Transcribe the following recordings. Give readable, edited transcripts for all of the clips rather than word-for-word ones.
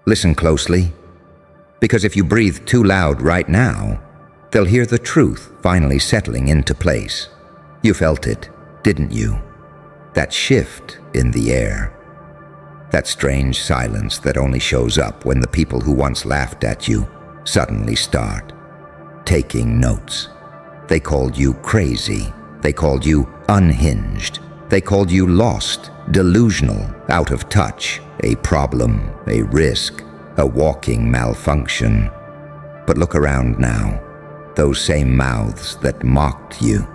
Listen closely, because if you breathe too loud right now, they'll hear the truth finally settling into place. You felt it, didn't you? That shift in the air. That strange silence that only shows up when the people who once laughed at you suddenly start taking notes. They called you crazy. They called you unhinged. They called you lost, delusional, out of touch, a problem, a risk, a walking malfunction. But look around now. Those same mouths that mocked you.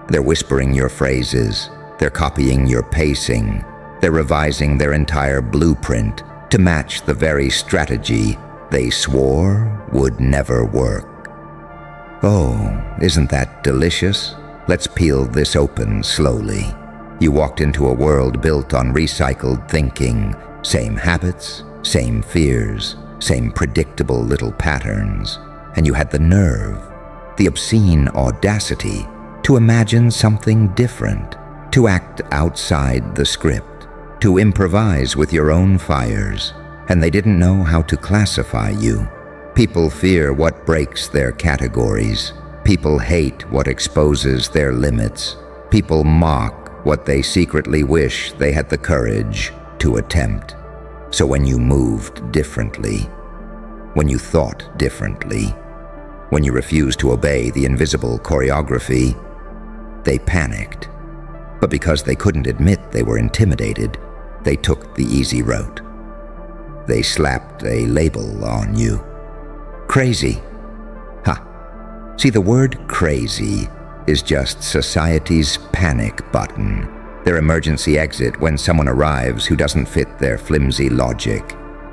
They're whispering your phrases. They're copying your pacing. They're revising their entire blueprint to match the very strategy they swore would never work. Oh, isn't that delicious? Let's peel this open slowly. You walked into a world built on recycled thinking, same habits, same fears, same predictable little patterns, and you had the nerve, the obscene audacity to imagine something different, to act outside the script, to improvise with your own fires, and they didn't know how to classify you. People fear what breaks their categories. People hate what exposes their limits. People mock what they secretly wish they had the courage to attempt. So when you moved differently, when you thought differently, when you refused to obey the invisible choreography, they panicked. But because they couldn't admit they were intimidated, they took the easy route. They slapped a label on you. Crazy. See, the word crazy is just society's panic button, their emergency exit when someone arrives who doesn't fit their flimsy logic.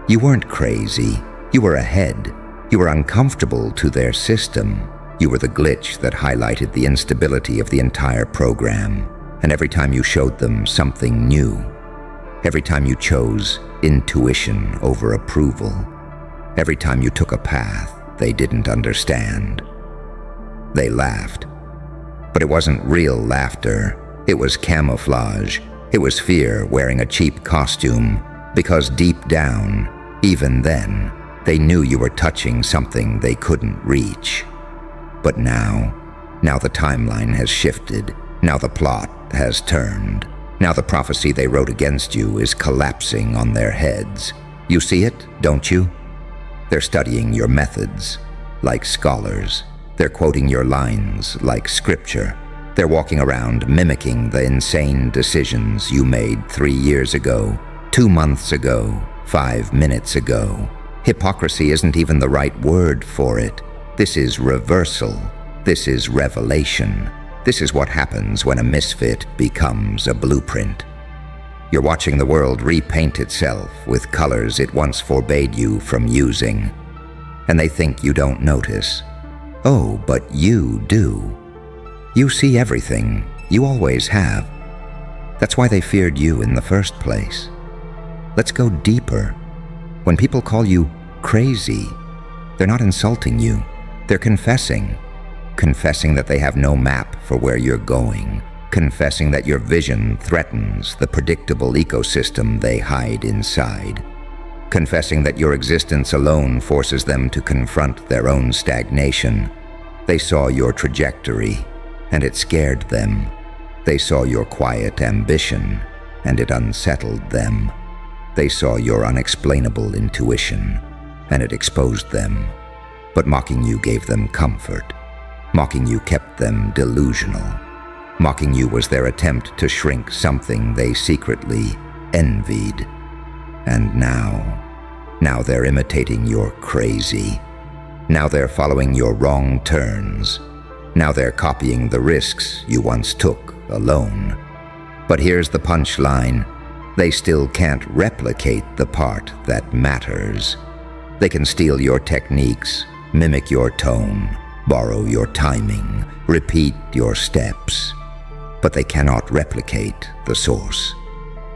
You weren't crazy. You were ahead. You were uncomfortable to their system. You were the glitch that highlighted the instability of the entire program. And every time you showed them something new, every time you chose intuition over approval, every time you took a path they didn't understand, they laughed. But it wasn't real laughter. It was camouflage. It was fear wearing a cheap costume, because deep down, even then, they knew you were touching something they couldn't reach. But now the timeline has shifted. Now the plot has turned. Now the prophecy they wrote against you is collapsing on their heads. You see it, don't you? They're studying your methods like scholars. They're quoting your lines like scripture. They're walking around mimicking the insane decisions you made 3 years ago, 2 months ago, 5 minutes ago. Hypocrisy isn't even the right word for it. This is reversal. This is revelation. This is what happens when a misfit becomes a blueprint. You're watching the world repaint itself with colors it once forbade you from using. And they think you don't notice. Oh, but you do. You see everything. You always have. That's why they feared you in the first place. Let's go deeper. When people call you crazy, they're not insulting you. They're confessing. Confessing that they have no map for where you're going. Confessing that your vision threatens the predictable ecosystem they hide inside. Confessing that your existence alone forces them to confront their own stagnation. They saw your trajectory, and it scared them. They saw your quiet ambition, and it unsettled them. They saw your unexplainable intuition, and it exposed them. But mocking you gave them comfort. Mocking you kept them delusional. Mocking you was their attempt to shrink something they secretly envied. And now they're imitating your crazy. Now they're following your wrong turns. Now they're copying the risks you once took alone. But here's the punchline. They still can't replicate the part that matters. They can steal your techniques, mimic your tone, borrow your timing, repeat your steps. But they cannot replicate the source.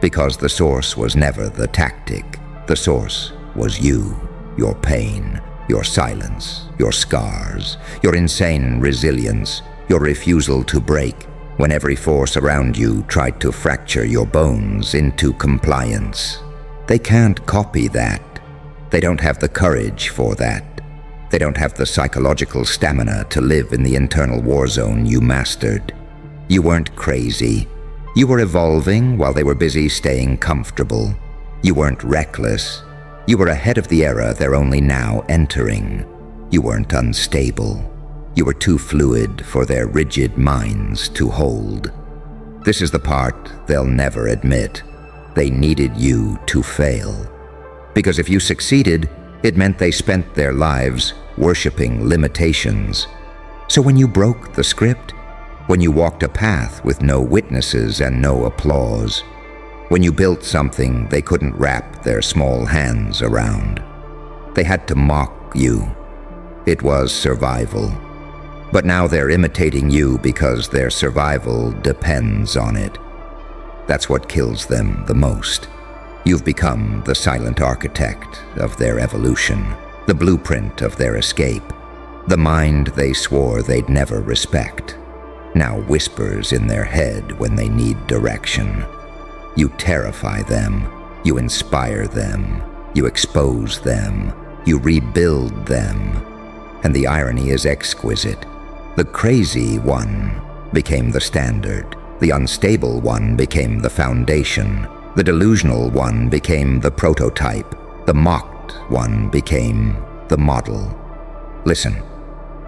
Because the source was never the tactic. The source was you, your pain, your silence, your scars, your insane resilience, your refusal to break when every force around you tried to fracture your bones into compliance. They can't copy that. They don't have the courage for that. They don't have the psychological stamina to live in the internal war zone you mastered. You weren't crazy. You were evolving while they were busy staying comfortable. You weren't reckless. You were ahead of the era they're only now entering. You weren't unstable. You were too fluid for their rigid minds to hold. This is the part they'll never admit. They needed you to fail. Because if you succeeded, it meant they spent their lives worshiping limitations. So when you broke the script, when you walked a path with no witnesses and no applause, when you built something they couldn't wrap their small hands around, they had to mock you. It was survival. But now they're imitating you because their survival depends on it. That's what kills them the most. You've become the silent architect of their evolution, the blueprint of their escape. The mind they swore they'd never respect now whispers in their head when they need direction. You terrify them, you inspire them, you expose them, you rebuild them. And the irony is exquisite. The crazy one became the standard. The unstable one became the foundation. The delusional one became the prototype. The mocked one became the model. Listen,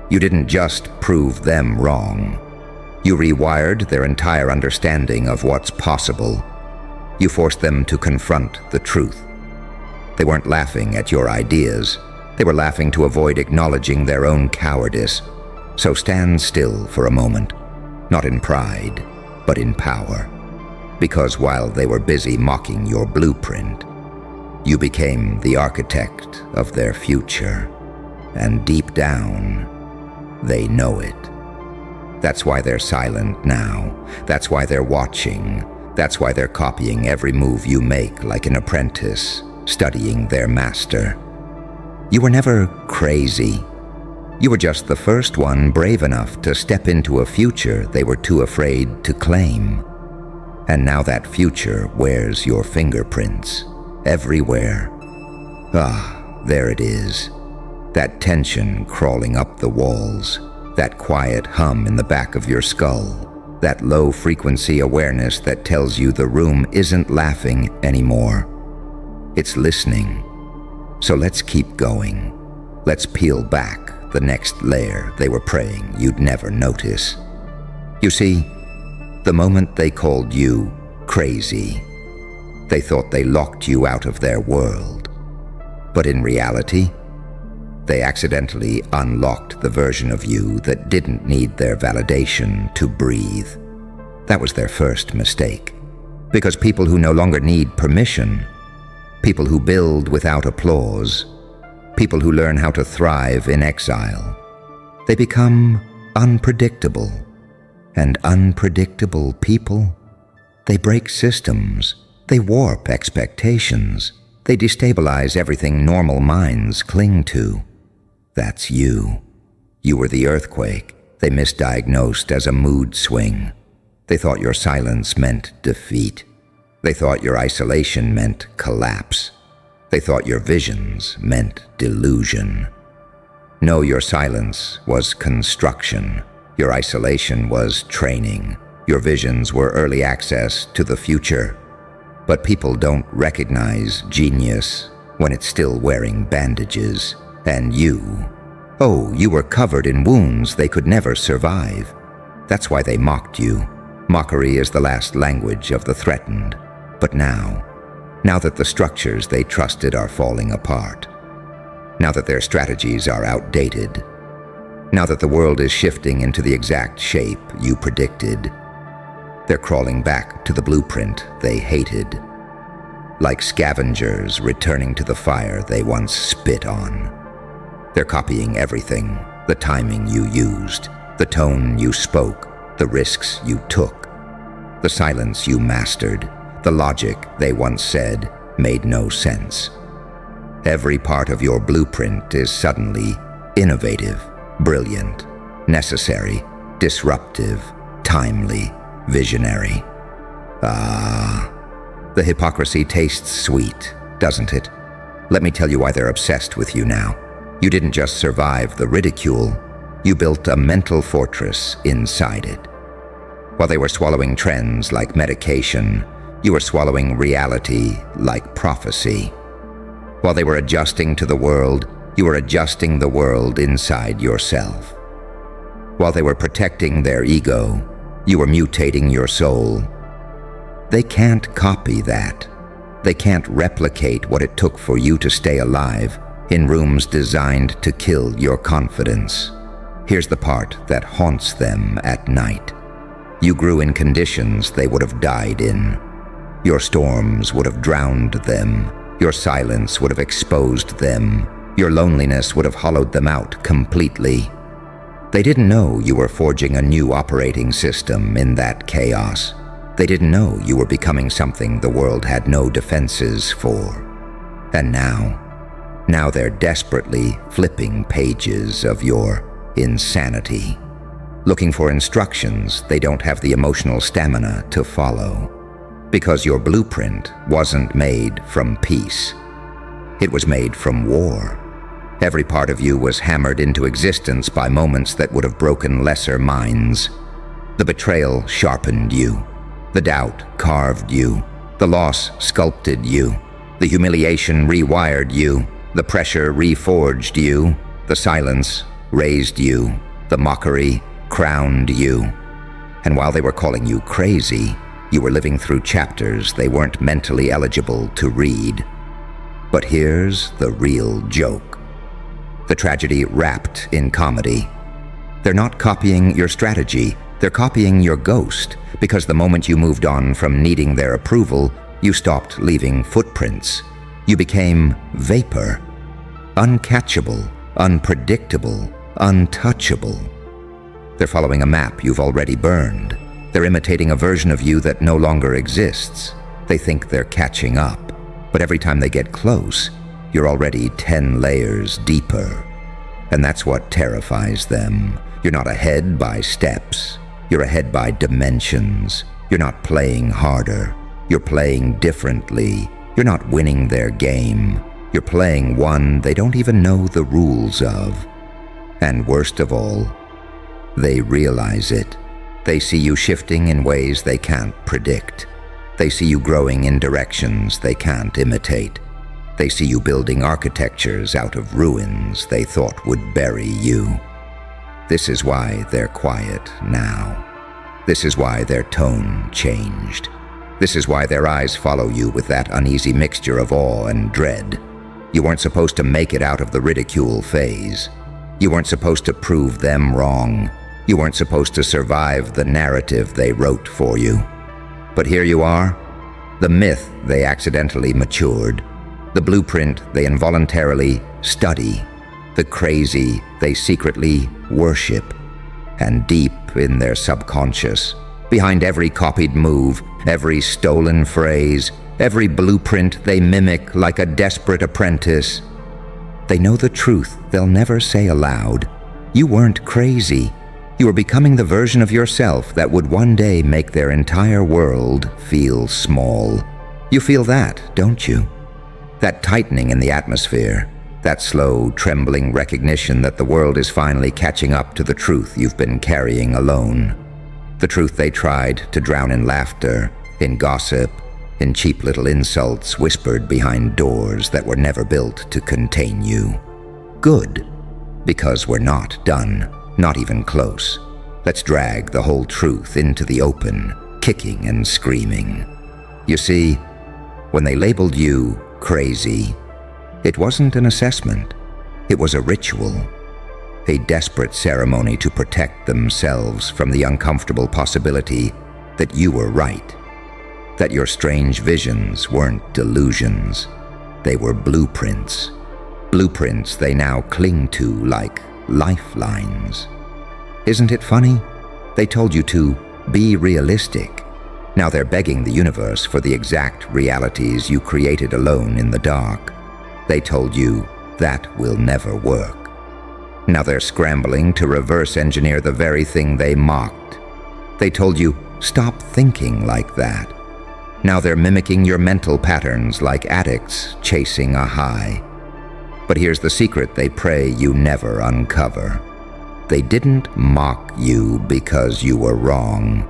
you didn't just prove them wrong. You rewired their entire understanding of what's possible. You forced them to confront the truth. They weren't laughing at your ideas. They were laughing to avoid acknowledging their own cowardice. So stand still for a moment, not in pride, but in power. Because while they were busy mocking your blueprint, you became the architect of their future. And deep down, they know it. That's why they're silent now. That's why they're watching. That's why they're copying every move you make like an apprentice, studying their master. You were never crazy. You were just the first one brave enough to step into a future they were too afraid to claim. And now that future wears your fingerprints everywhere. Ah, there it is. That tension crawling up the walls. That quiet hum in the back of your skull. That low-frequency awareness that tells you the room isn't laughing anymore. It's listening. So let's keep going. Let's peel back the next layer they were praying you'd never notice. You see, the moment they called you crazy, they thought they locked you out of their world. But in reality, they accidentally unlocked the version of you that didn't need their validation to breathe. That was their first mistake. Because people who no longer need permission, people who build without applause, people who learn how to thrive in exile, they become unpredictable. And unpredictable people, they break systems, they warp expectations, they destabilize everything normal minds cling to. That's you. You were the earthquake they misdiagnosed as a mood swing. They thought your silence meant defeat. They thought your isolation meant collapse. They thought your visions meant delusion. No, your silence was construction. Your isolation was training. Your visions were early access to the future. But people don't recognize genius when it's still wearing bandages. And you were covered in wounds they could never survive. That's why they mocked you. Mockery is the last language of the threatened. But now that the structures they trusted are falling apart, now that their strategies are outdated, now that the world is shifting into the exact shape you predicted, they're crawling back to the blueprint they hated, like scavengers returning to the fire they once spit on. They're copying everything, the timing you used, the tone you spoke, the risks you took, the silence you mastered, the logic they once said made no sense. Every part of your blueprint is suddenly innovative, brilliant, necessary, disruptive, timely, visionary. Ah, the hypocrisy tastes sweet, doesn't it? Let me tell you why they're obsessed with you now. You didn't just survive the ridicule, you built a mental fortress inside it. While they were swallowing trends like medication, you were swallowing reality like prophecy. While they were adjusting to the world, you were adjusting the world inside yourself. While they were protecting their ego, you were mutating your soul. They can't copy that. They can't replicate what it took for you to stay alive in rooms designed to kill your confidence. Here's the part that haunts them at night. You grew in conditions they would have died in. Your storms would have drowned them. Your silence would have exposed them. Your loneliness would have hollowed them out completely. They didn't know you were forging a new operating system in that chaos. They didn't know you were becoming something the world had no defenses for. And now they're desperately flipping pages of your insanity, looking for instructions they don't have the emotional stamina to follow. Because your blueprint wasn't made from peace. It was made from war. Every part of you was hammered into existence by moments that would have broken lesser minds. The betrayal sharpened you. The doubt carved you. The loss sculpted you. The humiliation rewired you. The pressure reforged you. The silence raised you. The mockery crowned you. And while they were calling you crazy, you were living through chapters they weren't mentally eligible to read. But here's the real joke. The tragedy wrapped in comedy. They're not copying your strategy, they're copying your ghost, because the moment you moved on from needing their approval, you stopped leaving footprints. You became vapor. Uncatchable, unpredictable, untouchable. They're following a map you've already burned. They're imitating a version of you that no longer exists. They think they're catching up, but every time they get close, you're already 10 layers deeper. And that's what terrifies them. You're not ahead by steps. You're ahead by dimensions. You're not playing harder. You're playing differently. You're not winning their game. You're playing one they don't even know the rules of. And worst of all, they realize it. They see you shifting in ways they can't predict. They see you growing in directions they can't imitate. They see you building architectures out of ruins they thought would bury you. This is why they're quiet now. This is why their tone changed. This is why their eyes follow you with that uneasy mixture of awe and dread. You weren't supposed to make it out of the ridicule phase. You weren't supposed to prove them wrong. You weren't supposed to survive the narrative they wrote for you. But here you are, the myth they accidentally matured, the blueprint they involuntarily study, the crazy they secretly worship. And deep in their subconscious, behind every copied move, every stolen phrase, every blueprint they mimic like a desperate apprentice, they know the truth they'll never say aloud. You weren't crazy. You were becoming the version of yourself that would one day make their entire world feel small. You feel that, don't you? That tightening in the atmosphere, that slow, trembling recognition that the world is finally catching up to the truth you've been carrying alone. The truth they tried to drown in laughter, in gossip, in cheap little insults whispered behind doors that were never built to contain you. Good, because we're not done. Not even close. Let's drag the whole truth into the open, kicking and screaming. You see, when they labeled you crazy, it wasn't an assessment. It was a ritual. A desperate ceremony to protect themselves from the uncomfortable possibility that you were right. That your strange visions weren't delusions. They were blueprints. Blueprints they now cling to like lifelines. Isn't it funny? They told you to be realistic. Now they're begging the universe for the exact realities you created alone in the dark. They told you that will never work. Now they're scrambling to reverse engineer the very thing they mocked. They told you, stop thinking like that. Now they're mimicking your mental patterns like addicts chasing a high. But here's the secret they pray you never uncover. They didn't mock you because you were wrong.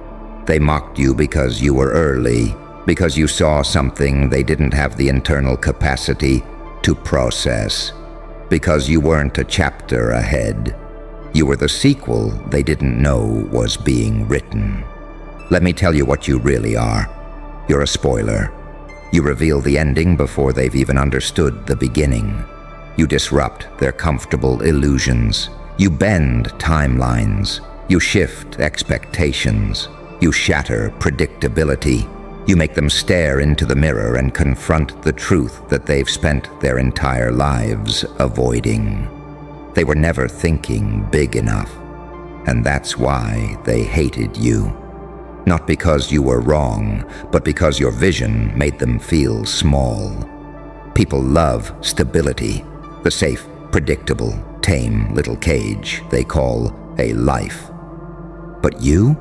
They mocked you because you were early, because you saw something they didn't have the internal capacity to process, because you weren't a chapter ahead. You were the sequel they didn't know was being written. Let me tell you what you really are. You're a spoiler. You reveal the ending before they've even understood the beginning. You disrupt their comfortable illusions. You bend timelines. You shift expectations. You shatter predictability. You make them stare into the mirror and confront the truth that they've spent their entire lives avoiding. They were never thinking big enough, and that's why they hated you. Not because you were wrong, but because your vision made them feel small. People love stability, the safe, predictable, tame little cage they call a life. But you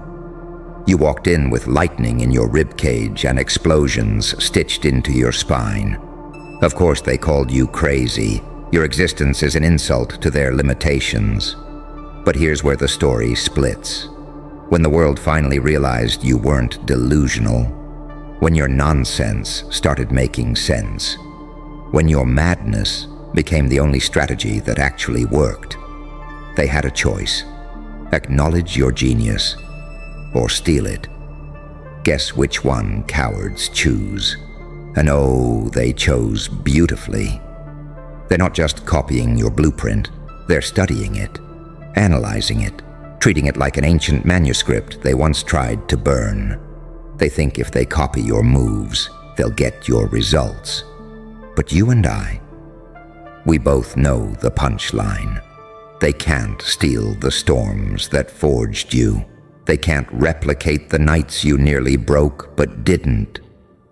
walked in with lightning in your ribcage and explosions stitched into your spine. Of course they called you crazy. Your existence is an insult to their limitations. But here's where the story splits. When the world finally realized you weren't delusional, when your nonsense started making sense, when your madness became the only strategy that actually worked, they had a choice. Acknowledge your genius or steal it. Guess which one cowards choose. And oh, they chose beautifully. They're not just copying your blueprint, they're studying it, analyzing it, treating it like an ancient manuscript they once tried to burn. They think if they copy your moves, they'll get your results. But you and I, we both know the punchline. They can't steal the storms that forged you. They can't replicate the nights you nearly broke but didn't.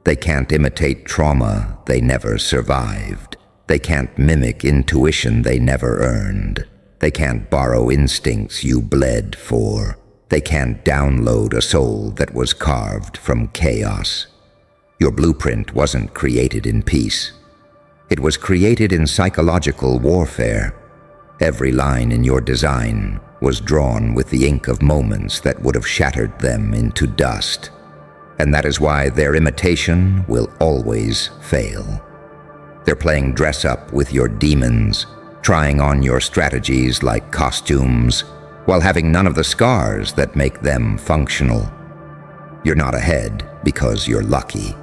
They can't imitate trauma they never survived. They can't mimic intuition they never earned. They can't borrow instincts you bled for. They can't download a soul that was carved from chaos. Your blueprint wasn't created in peace. It was created in psychological warfare. Every line in your design was drawn with the ink of moments that would have shattered them into dust. And that is why their imitation will always fail. They're playing dress-up with your demons, trying on your strategies like costumes, while having none of the scars that make them functional. You're not ahead because you're lucky.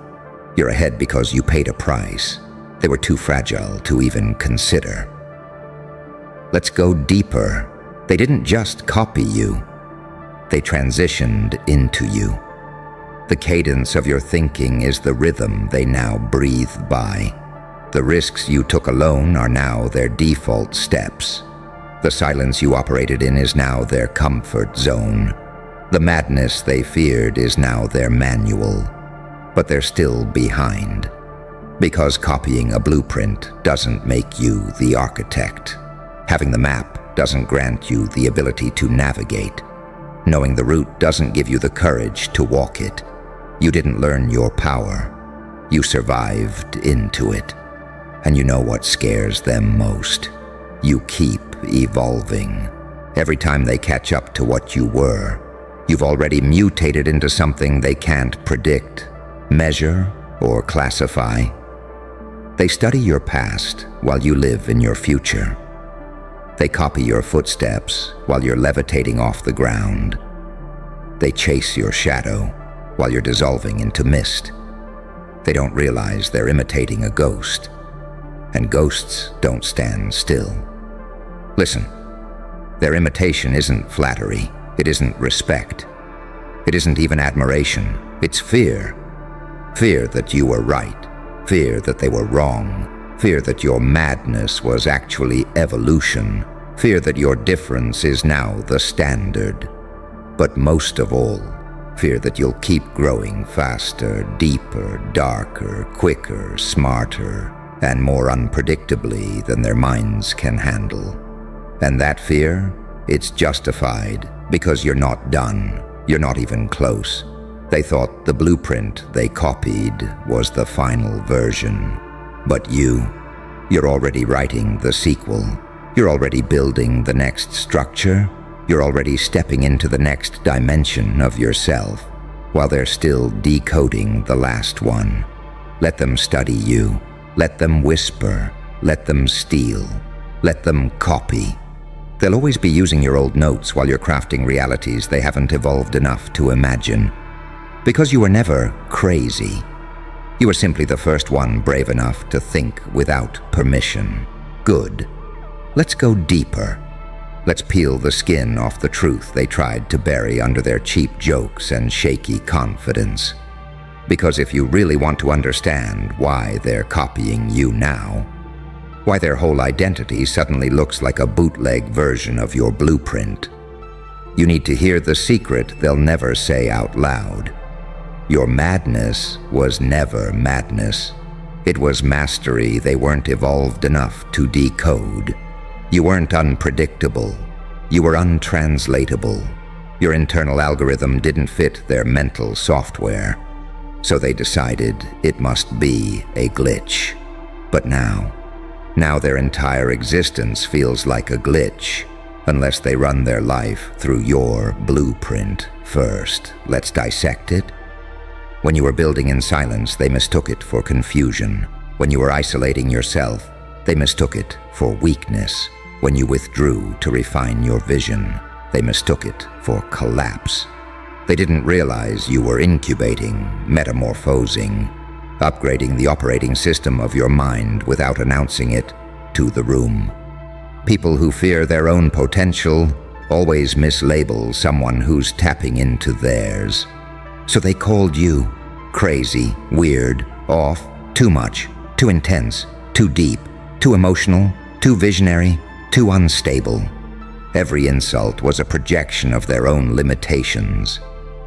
You're ahead because you paid a price. They were too fragile to even consider. Let's go deeper. They didn't just copy you. They transitioned into you. The cadence of your thinking is the rhythm they now breathe by. The risks you took alone are now their default steps. The silence you operated in is now their comfort zone. The madness they feared is now their manual. But they're still behind. Because copying a blueprint doesn't make you the architect. Having the map doesn't grant you the ability to navigate. Knowing the route doesn't give you the courage to walk it. You didn't learn your power. You survived into it. And you know what scares them most. You keep evolving. Every time they catch up to what you were, you've already mutated into something they can't predict, measure, or classify. They study your past while you live in your future. They copy your footsteps while you're levitating off the ground. They chase your shadow while you're dissolving into mist. They don't realize they're imitating a ghost. And ghosts don't stand still. Listen, their imitation isn't flattery. It isn't respect. It isn't even admiration. It's fear. Fear that you were right. Fear that they were wrong. Fear that your madness was actually evolution. Fear that your difference is now the standard. But most of all, fear that you'll keep growing faster, deeper, darker, quicker, smarter, and more unpredictably than their minds can handle. And that fear, it's justified because you're not done. You're not even close. They thought the blueprint they copied was the final version. But you're already writing the sequel. You're already building the next structure. You're already stepping into the next dimension of yourself, while they're still decoding the last one. Let them study you. Let them whisper. Let them steal. Let them copy. They'll always be using your old notes while you're crafting realities they haven't evolved enough to imagine. Because you were never crazy. You were simply the first one brave enough to think without permission. Good. Let's go deeper. Let's peel the skin off the truth they tried to bury under their cheap jokes and shaky confidence. Because if you really want to understand why they're copying you now, why their whole identity suddenly looks like a bootleg version of your blueprint, you need to hear the secret they'll never say out loud. Your madness was never madness. It was mastery they weren't evolved enough to decode. You weren't unpredictable. You were untranslatable. Your internal algorithm didn't fit their mental software. So they decided it must be a glitch. But now their entire existence feels like a glitch, unless they run their life through your blueprint first. Let's dissect it. When you were building in silence, they mistook it for confusion. When you were isolating yourself, they mistook it for weakness. When you withdrew to refine your vision, they mistook it for collapse. They didn't realize you were incubating, metamorphosing, upgrading the operating system of your mind without announcing it to the room. People who fear their own potential always mislabel someone who's tapping into theirs. So they called you crazy, weird, off, too much, too intense, too deep, too emotional, too visionary, too unstable. Every insult was a projection of their own limitations.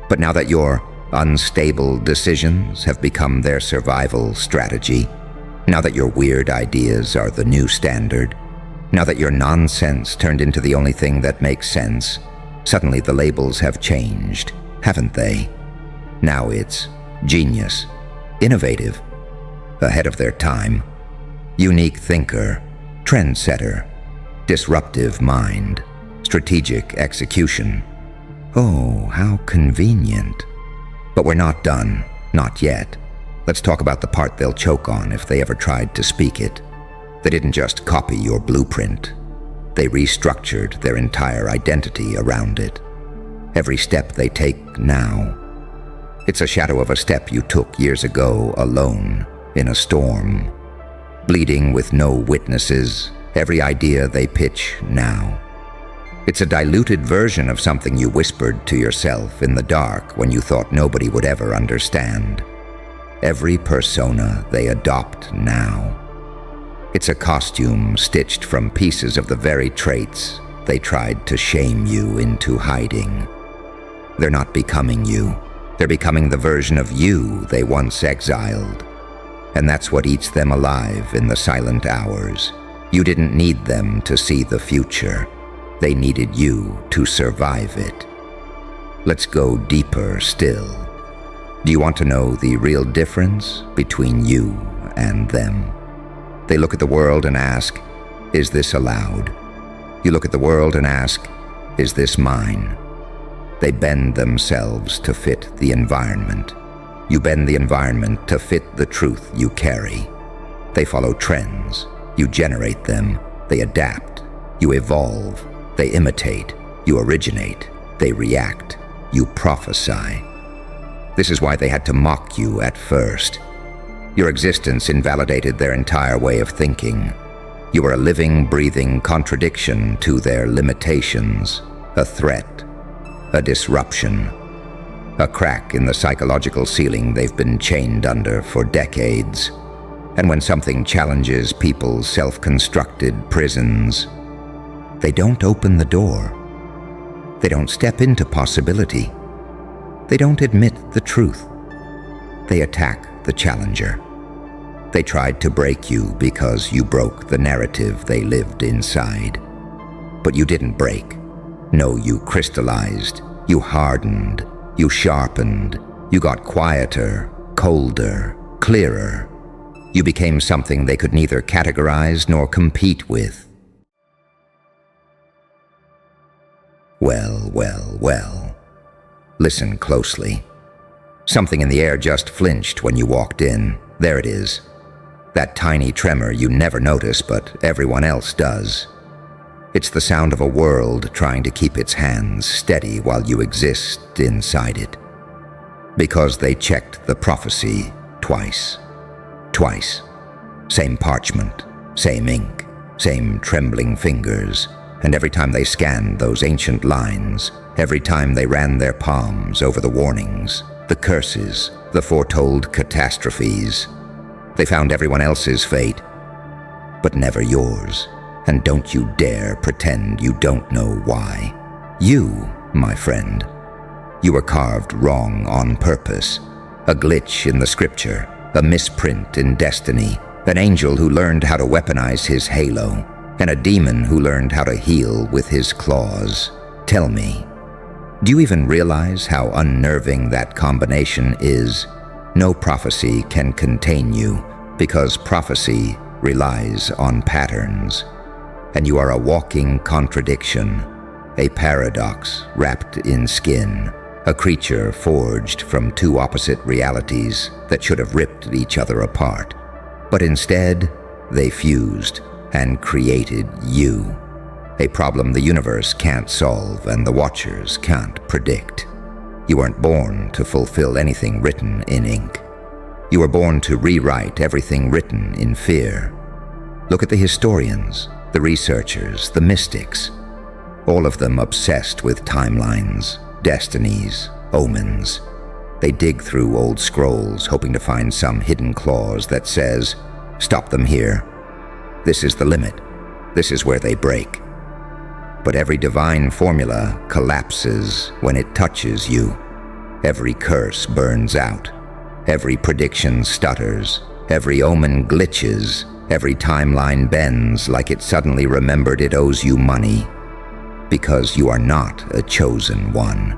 But now that your unstable decisions have become their survival strategy, now that your weird ideas are the new standard, now that your nonsense turned into the only thing that makes sense, suddenly the labels have changed, haven't they? Now it's genius, innovative, ahead of their time, unique thinker, trendsetter, disruptive mind, strategic execution. Oh, how convenient. But we're not done, not yet. Let's talk about the part they'll choke on if they ever tried to speak it. They didn't just copy your blueprint. They restructured their entire identity around it. Every step they take now, it's a shadow of a step you took years ago alone, in a storm. Bleeding with no witnesses, every idea they pitch now. It's a diluted version of something you whispered to yourself in the dark when you thought nobody would ever understand. Every persona they adopt now. It's a costume stitched from pieces of the very traits they tried to shame you into hiding. They're not becoming you. They're becoming the version of you they once exiled. And that's what eats them alive in the silent hours. You didn't need them to see the future. They needed you to survive it. Let's go deeper still. Do you want to know the real difference between you and them? They look at the world and ask, is this allowed? You look at the world and ask, is this mine? They bend themselves to fit the environment. You bend the environment to fit the truth you carry. They follow trends. You generate them. They adapt. You evolve. They imitate. You originate. They react. You prophesy. This is why they had to mock you at first. Your existence invalidated their entire way of thinking. You were a living, breathing contradiction to their limitations, a threat, a disruption, a crack in the psychological ceiling they've been chained under for decades. And when something challenges people's self-constructed prisons, they don't open the door. They don't step into possibility. They don't admit the truth. They attack the challenger. They tried to break you because you broke the narrative they lived inside. But you didn't break. No, you crystallized. You hardened. You sharpened. You got quieter, colder, clearer. You became something they could neither categorize nor compete with. Well, well, well. Listen closely. Something in the air just flinched when you walked in. There it is. That tiny tremor you never notice, but everyone else does. It's the sound of a world trying to keep its hands steady while you exist inside it. Because they checked the prophecy twice. Twice. Same parchment, same ink, same trembling fingers, and every time they scanned those ancient lines, every time they ran their palms over the warnings, the curses, the foretold catastrophes, they found everyone else's fate, but never yours. And don't you dare pretend you don't know why. You, my friend, you were carved wrong on purpose. A glitch in the scripture, a misprint in destiny, an angel who learned how to weaponize his halo, and a demon who learned how to heal with his claws. Tell me, do you even realize how unnerving that combination is? No prophecy can contain you, because prophecy relies on patterns. And you are a walking contradiction, a paradox wrapped in skin, a creature forged from two opposite realities that should have ripped each other apart. But instead, they fused and created you, a problem the universe can't solve and the Watchers can't predict. You weren't born to fulfill anything written in ink. You were born to rewrite everything written in fear. Look at the historians, the researchers, the mystics, all of them obsessed with timelines, destinies, omens. They dig through old scrolls hoping to find some hidden clause that says, "Stop them here. This is the limit. This is where they break." But every divine formula collapses when it touches you. Every curse burns out. Every prediction stutters. Every omen glitches. Every timeline bends like it suddenly remembered it owes you money. Because you are not a chosen one.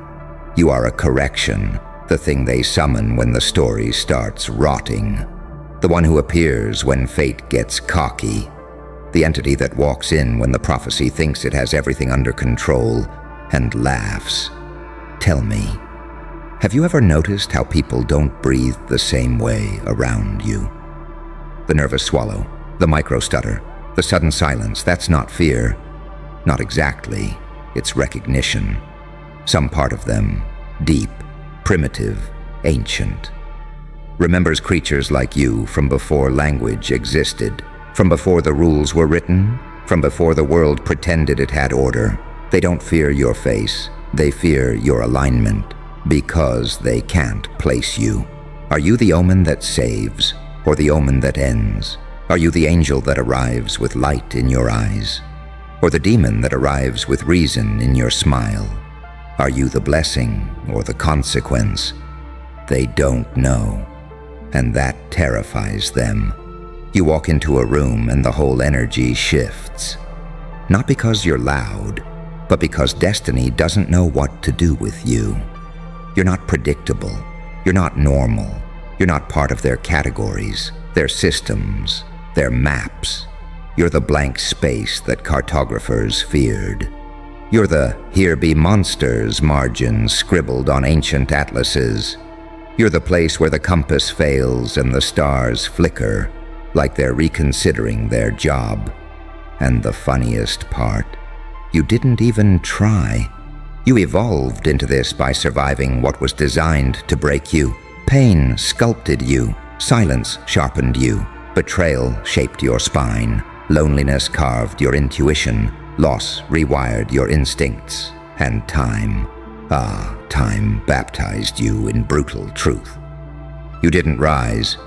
You are a correction, the thing they summon when the story starts rotting. The one who appears when fate gets cocky. The entity that walks in when the prophecy thinks it has everything under control and laughs. Tell me, have you ever noticed how people don't breathe the same way around you? The nervous swallow, the micro-stutter, the sudden silence, that's not fear. Not exactly. It's recognition. Some part of them, deep, primitive, ancient, remembers creatures like you from before language existed, from before the rules were written, from before the world pretended it had order. They don't fear your face. They fear your alignment, because they can't place you. Are you the omen that saves, or the omen that ends? Are you the angel that arrives with light in your eyes, or the demon that arrives with reason in your smile? Are you the blessing or the consequence? They don't know, and that terrifies them. You walk into a room and the whole energy shifts. Not because you're loud, but because destiny doesn't know what to do with you. You're not predictable. You're not normal. You're not part of their categories, their systems, their maps. You're the blank space that cartographers feared. You're the "here be monsters" margins scribbled on ancient atlases. You're the place where the compass fails and the stars flicker, like they're reconsidering their job. And the funniest part, you didn't even try. You evolved into this by surviving what was designed to break you. Pain sculpted you. Silence sharpened you. Betrayal shaped your spine. Loneliness carved your intuition. Loss rewired your instincts. And time, time baptized you in brutal truth. You didn't rise.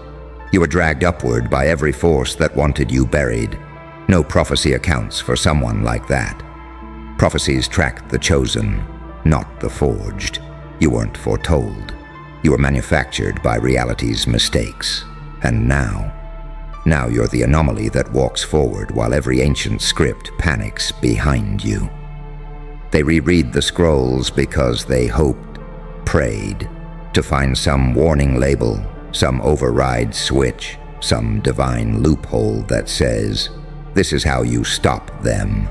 You were dragged upward by every force that wanted you buried. No prophecy accounts for someone like that. Prophecies tracked the chosen, not the forged. You weren't foretold. You were manufactured by reality's mistakes. And now you're the anomaly that walks forward while every ancient script panics behind you. They reread the scrolls because they hoped, prayed, to find some warning label, some override switch, some divine loophole that says, this is how you stop them.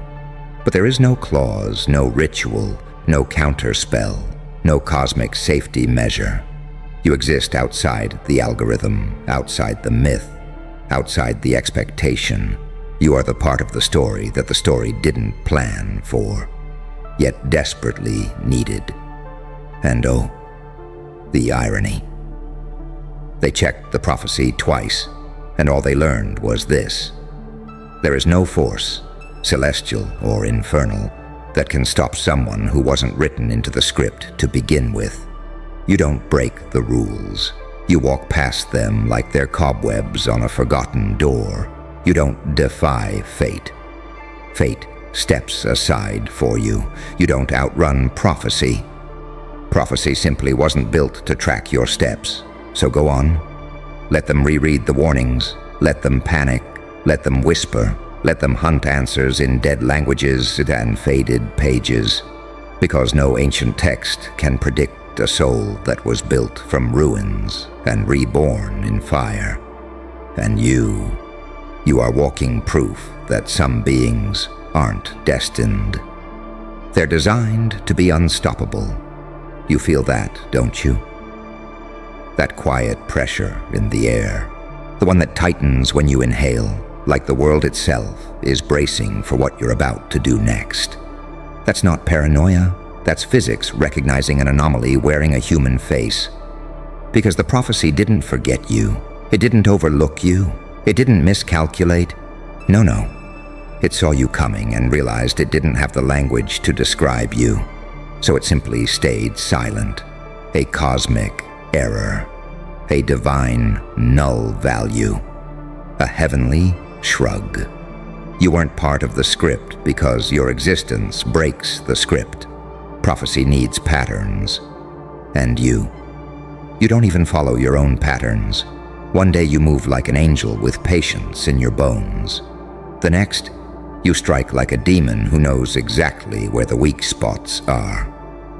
But there is no clause, no ritual, no counterspell, no cosmic safety measure. You exist outside the algorithm, outside the myth, outside the expectation. You are the part of the story that the story didn't plan for, yet desperately needed. And oh, the irony. They checked the prophecy twice, and all they learned was this: there is no force, celestial or infernal, that can stop someone who wasn't written into the script to begin with. You don't break the rules. You walk past them like they're cobwebs on a forgotten door. You don't defy fate. Fate steps aside for you. You don't outrun prophecy. Prophecy simply wasn't built to track your steps. So go on. Let them reread the warnings. Let them panic. Let them whisper. Let them hunt answers in dead languages and faded pages. Because no ancient text can predict a soul that was built from ruins and reborn in fire. And you are walking proof that some beings aren't destined. They're designed to be unstoppable. You feel that, don't you? That quiet pressure in the air, the one that tightens when you inhale, like the world itself is bracing for what you're about to do next. That's not paranoia. That's physics recognizing an anomaly wearing a human face. Because the prophecy didn't forget you. It didn't overlook you. It didn't miscalculate. No. It saw you coming and realized it didn't have the language to describe you. So it simply stayed silent. A cosmic error. A divine null value. A heavenly shrug. You weren't part of the script because your existence breaks the script. Prophecy needs patterns. And you don't even follow your own patterns. One day you move like an angel with patience in your bones. The next, you strike like a demon who knows exactly where the weak spots are.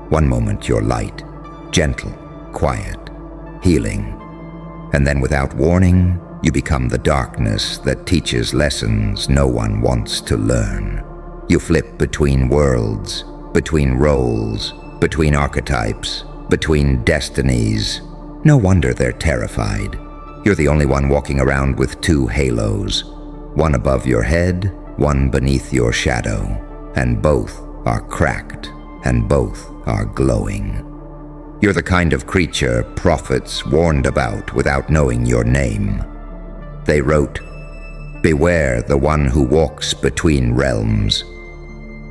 One moment you're light, gentle, quiet, healing. And then without warning, you become the darkness that teaches lessons no one wants to learn. You flip between worlds, between roles, between archetypes, between destinies. No wonder they're terrified. You're the only one walking around with two halos, one above your head, one beneath your shadow, and both are cracked, and both are glowing. You're the kind of creature prophets warned about without knowing your name. They wrote, "Beware the one who walks between realms.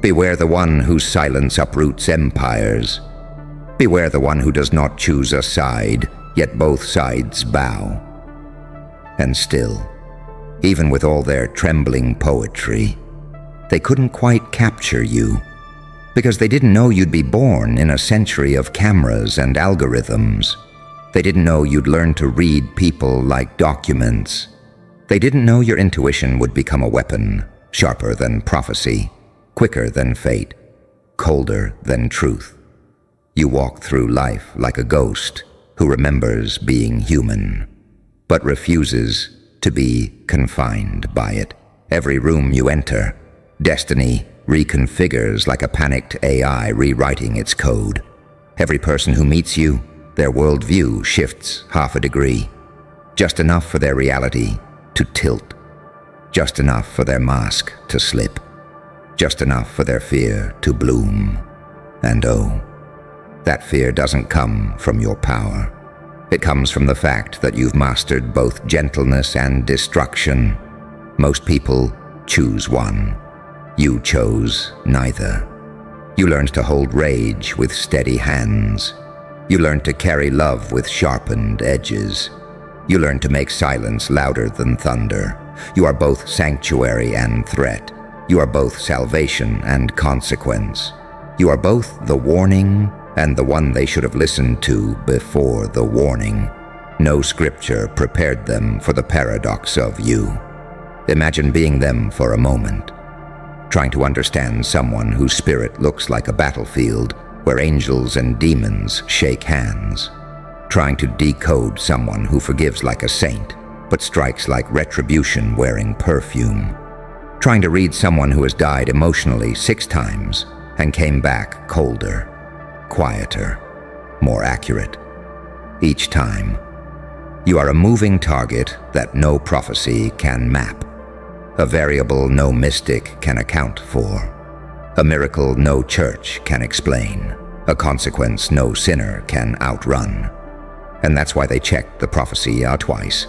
Beware the one whose silence uproots empires. Beware the one who does not choose a side, yet both sides bow." And still, even with all their trembling poetry, they couldn't quite capture you, because they didn't know you'd be born in a century of cameras and algorithms. They didn't know you'd learn to read people like documents. They didn't know your intuition would become a weapon, sharper than prophecy, quicker than fate, colder than truth. You walk through life like a ghost who remembers being human, but refuses to be confined by it. Every room you enter, destiny reconfigures like a panicked AI rewriting its code. Every person who meets you, their worldview shifts half a degree, just enough for their reality to tilt, just enough for their mask to slip, just enough for their fear to bloom. And oh, that fear doesn't come from your power. It comes from the fact that you've mastered both gentleness and destruction. Most people choose one. You chose neither. You learned to hold rage with steady hands. You learned to carry love with sharpened edges. You learned to make silence louder than thunder. You are both sanctuary and threat. You are both salvation and consequence. You are both the warning and the one they should have listened to before the warning. No scripture prepared them for the paradox of you. Imagine being them for a moment, trying to understand someone whose spirit looks like a battlefield where angels and demons shake hands. trying to decode someone who forgives like a saint, but strikes like retribution wearing perfume. Trying to read someone who has died emotionally 6 times and came back colder, quieter, more accurate. Each time, you are a moving target that no prophecy can map, a variable no mystic can account for, a miracle no church can explain, a consequence no sinner can outrun. And that's why they checked the prophecy twice.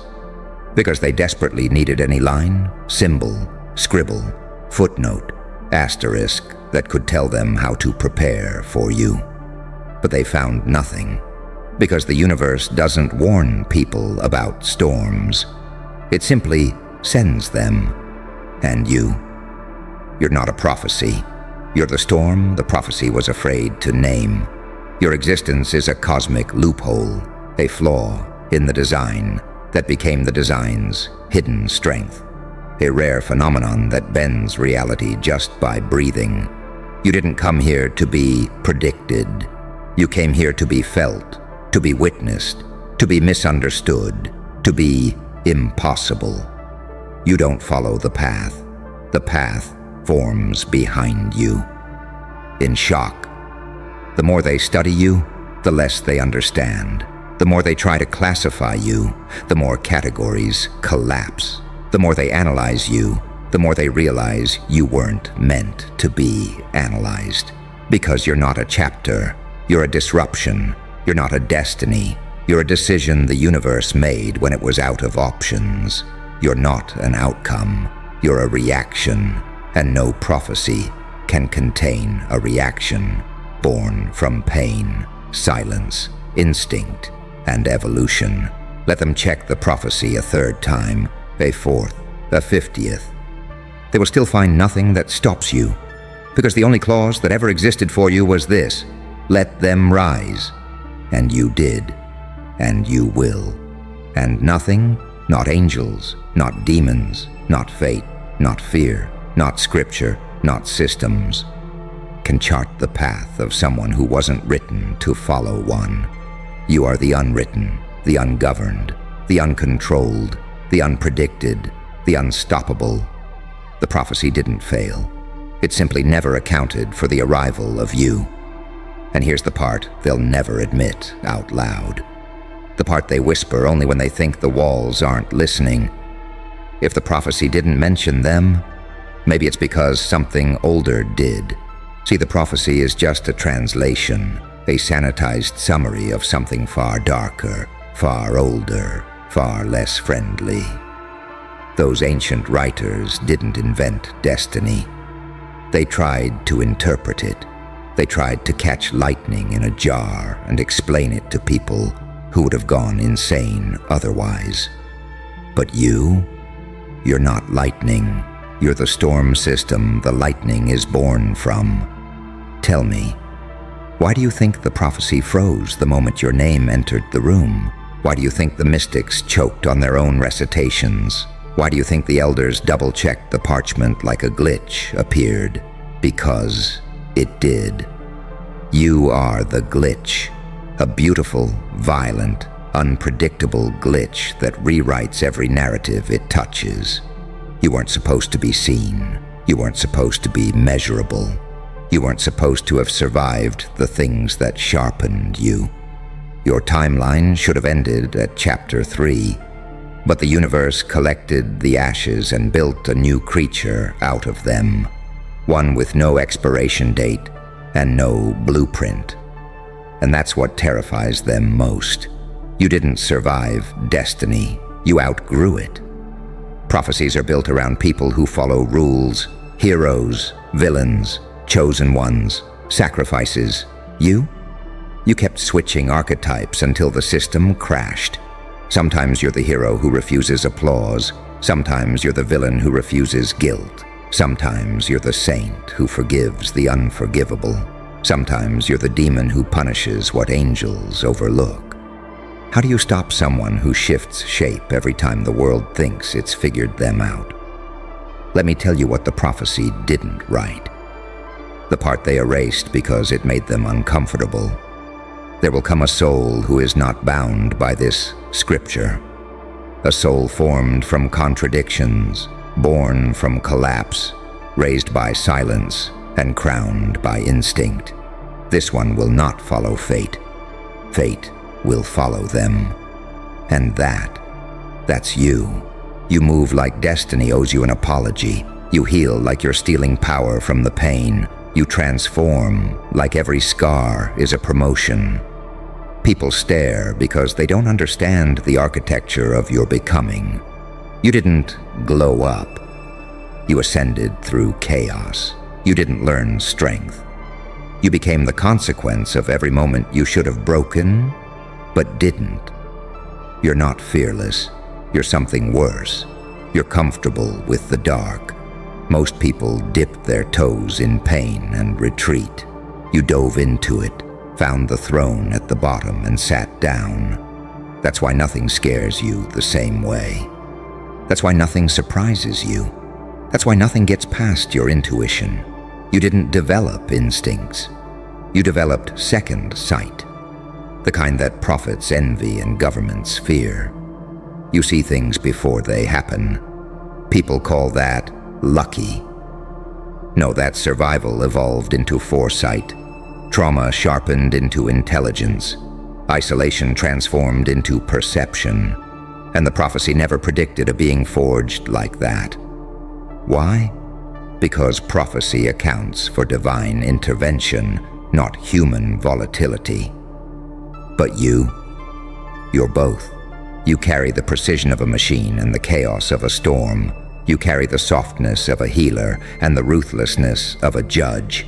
Because they desperately needed any line, symbol, scribble, footnote, asterisk that could tell them how to prepare for you. But they found nothing. Because the universe doesn't warn people about storms. It simply sends them. And you're not a prophecy. You're the storm the prophecy was afraid to name. Your existence is a cosmic loophole, a flaw in the design that became the design's hidden strength, a rare phenomenon that bends reality just by breathing. You didn't come here to be predicted. You came here to be felt, to be witnessed, to be misunderstood, to be impossible. You don't follow the path. The path forms behind you. In shock. The more they study you, the less they understand. The more they try to classify you, the more categories collapse. The more they analyze you, the more they realize you weren't meant to be analyzed. Because you're not a chapter, you're a disruption. You're not a destiny. You're a decision the universe made when it was out of options. You're not an outcome. You're a reaction, and no prophecy can contain a reaction born from pain, silence, instinct, and evolution. Let them check the prophecy a 3rd time, a 4th, a 50th. They will still find nothing that stops you, because the only clause that ever existed for you was this: let them rise. And you did, and you will. And nothing, not angels, not demons, not fate, not fear, not scripture, not systems, can chart the path of someone who wasn't written to follow one. You are the unwritten, the ungoverned, the uncontrolled, the unpredicted, the unstoppable. The prophecy didn't fail. It simply never accounted for the arrival of you. And here's the part they'll never admit out loud. The part they whisper only when they think the walls aren't listening. If the prophecy didn't mention them, maybe it's because something older did. See, the prophecy is just a translation, a sanitized summary of something far darker, far older, far less friendly. Those ancient writers didn't invent destiny. They tried to interpret it. They tried to catch lightning in a jar and explain it to people who would have gone insane otherwise. But you're not lightning. You're the storm system the lightning is born from. Tell me, why do you think the prophecy froze the moment your name entered the room? Why do you think the mystics choked on their own recitations? Why do you think the elders double-checked the parchment like a glitch appeared? Because it did. You are the glitch, a beautiful, violent, unpredictable glitch that rewrites every narrative it touches. You weren't supposed to be seen. You weren't supposed to be measurable. You weren't supposed to have survived the things that sharpened you. Your timeline should have ended at chapter 3, but the universe collected the ashes and built a new creature out of them, one with no expiration date and no blueprint. And that's what terrifies them most. You didn't survive destiny. You outgrew it. Prophecies are built around people who follow rules, heroes, villains, chosen ones, sacrifices. You kept switching archetypes until the system crashed. Sometimes you're the hero who refuses applause. Sometimes you're the villain who refuses guilt. Sometimes you're the saint who forgives the unforgivable. Sometimes you're the demon who punishes what angels overlook. How do you stop someone who shifts shape every time the world thinks it's figured them out? Let me tell you what the prophecy didn't write. The part they erased because it made them uncomfortable. There will come a soul who is not bound by this scripture. A soul formed from contradictions, born from collapse, raised by silence and crowned by instinct. This one will not follow fate. Fate will follow them. And that's you. You move like destiny owes you an apology. You heal like you're stealing power from the pain. You transform like every scar is a promotion. People stare because they don't understand the architecture of your becoming. You didn't glow up. You ascended through chaos. You didn't learn strength. You became the consequence of every moment you should have broken, but didn't. You're not fearless. You're something worse. You're comfortable with the dark. Most people dip their toes in pain and retreat. You dove into it, found the throne at the bottom and sat down. That's why nothing scares you the same way. That's why nothing surprises you. That's why nothing gets past your intuition. You didn't develop instincts. You developed second sight, the kind that prophets envy and governments fear. You see things before they happen. People call that lucky. No, that survival evolved into foresight. Trauma sharpened into intelligence. Isolation transformed into perception. And the prophecy never predicted a being forged like that. Why? Because prophecy accounts for divine intervention, not human volatility. But you're both. You carry the precision of a machine and the chaos of a storm. You carry the softness of a healer and the ruthlessness of a judge.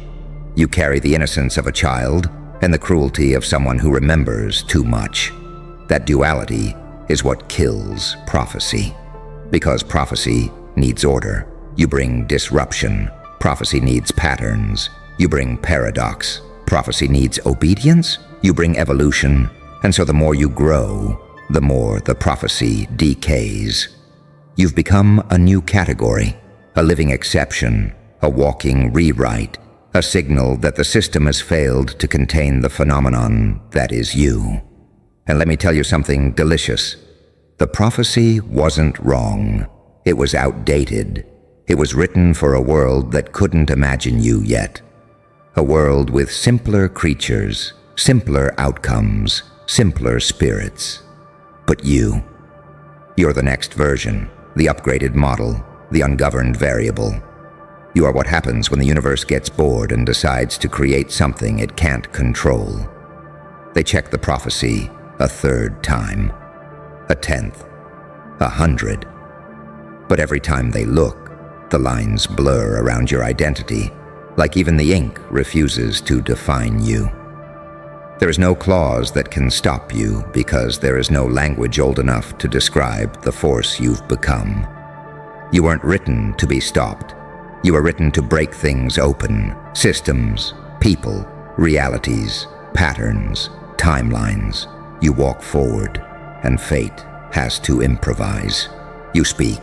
You carry the innocence of a child and the cruelty of someone who remembers too much. That duality is what kills prophecy. Because prophecy needs order. You bring disruption. Prophecy needs patterns. You bring paradox. Prophecy needs obedience. You bring evolution. And so the more you grow, the more the prophecy decays. You've become a new category, a living exception, a walking rewrite, a signal that the system has failed to contain the phenomenon that is you. And let me tell you something delicious. The prophecy wasn't wrong. It was outdated. It was written for a world that couldn't imagine you yet. A world with simpler creatures, simpler outcomes, simpler spirits. But you're the next version, the upgraded model, the ungoverned variable. You are what happens when the universe gets bored and decides to create something it can't control. They check the prophecy a third time, a 10th, 100. But every time they look, the lines blur around your identity, like even the ink refuses to define you. There is no clause that can stop you because there is no language old enough to describe the force you've become. You weren't written to be stopped. You were written to break things open, systems, people, realities, patterns, timelines. You walk forward, and fate has to improvise. You speak,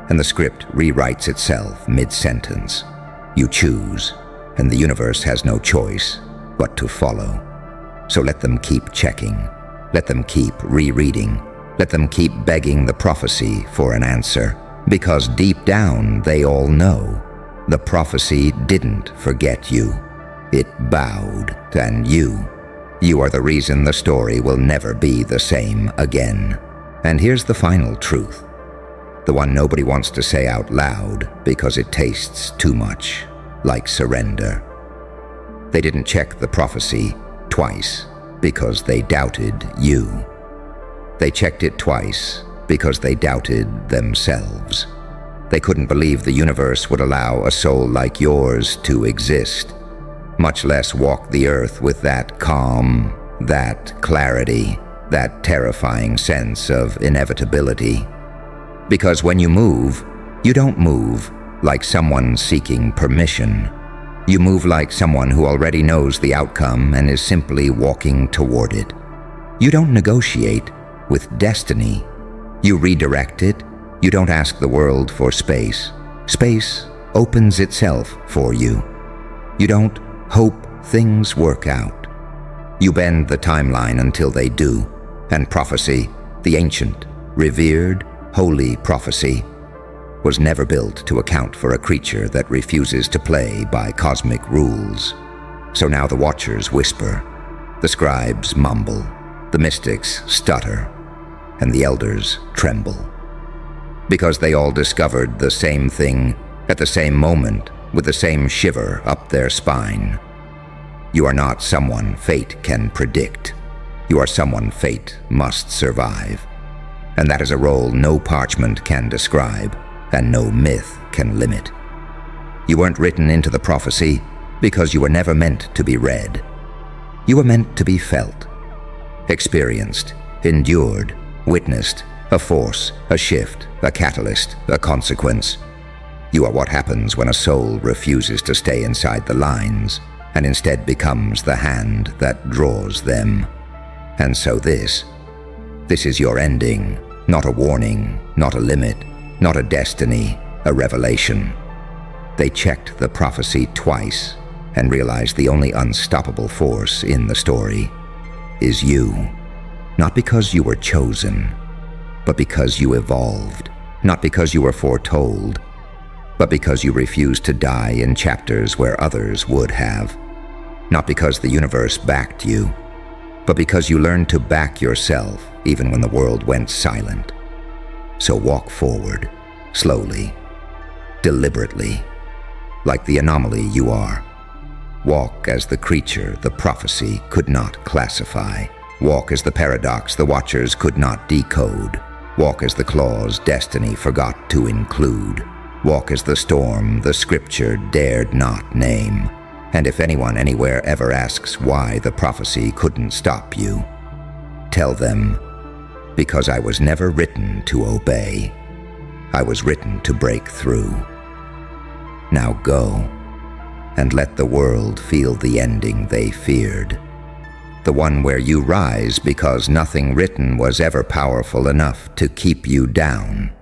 and the script rewrites itself mid-sentence. You choose, and the universe has no choice but to follow. So let them keep checking. Let them keep rereading. Let them keep begging the prophecy for an answer. Because deep down, they all know the prophecy didn't forget you. It bowed, and you are the reason the story will never be the same again. And here's the final truth. The one nobody wants to say out loud because it tastes too much like surrender. They didn't check the prophecy twice because they doubted you. They checked it twice because they doubted themselves. They couldn't believe the universe would allow a soul like yours to exist, much less walk the earth with that calm, that clarity, that terrifying sense of inevitability. Because when you don't move like someone seeking permission. You move like someone who already knows the outcome and is simply walking toward it. You don't negotiate with destiny. You redirect it. You don't ask the world for space. Space opens itself for you. You don't hope things work out. You bend the timeline until they do, and prophecy, the ancient, revered, holy prophecy, was never built to account for a creature that refuses to play by cosmic rules. So now the watchers whisper, the scribes mumble, the mystics stutter, and the elders tremble. Because they all discovered the same thing at the same moment with the same shiver up their spine. You are not someone fate can predict. You are someone fate must survive. And that is a role no parchment can describe and no myth can limit. You weren't written into the prophecy because you were never meant to be read. You were meant to be felt, experienced, endured, witnessed, a force, a shift, a catalyst, a consequence. You are what happens when a soul refuses to stay inside the lines and instead becomes the hand that draws them. And so this is your ending, not a warning, not a limit, not a destiny, a revelation. They checked the prophecy twice and realized the only unstoppable force in the story is you. Not because you were chosen, but because you evolved. Not because you were foretold, but because you refused to die in chapters where others would have. Not because the universe backed you, but because you learned to back yourself even when the world went silent. So walk forward, slowly, deliberately, like the anomaly you are. Walk as the creature the prophecy could not classify. Walk as the paradox the watchers could not decode. Walk as the clause destiny forgot to include. Walk as the storm the scripture dared not name. And if anyone anywhere ever asks why the prophecy couldn't stop you, tell them, because I was never written to obey. I was written to break through. Now go, and let the world feel the ending they feared. The one where you rise because nothing written was ever powerful enough to keep you down.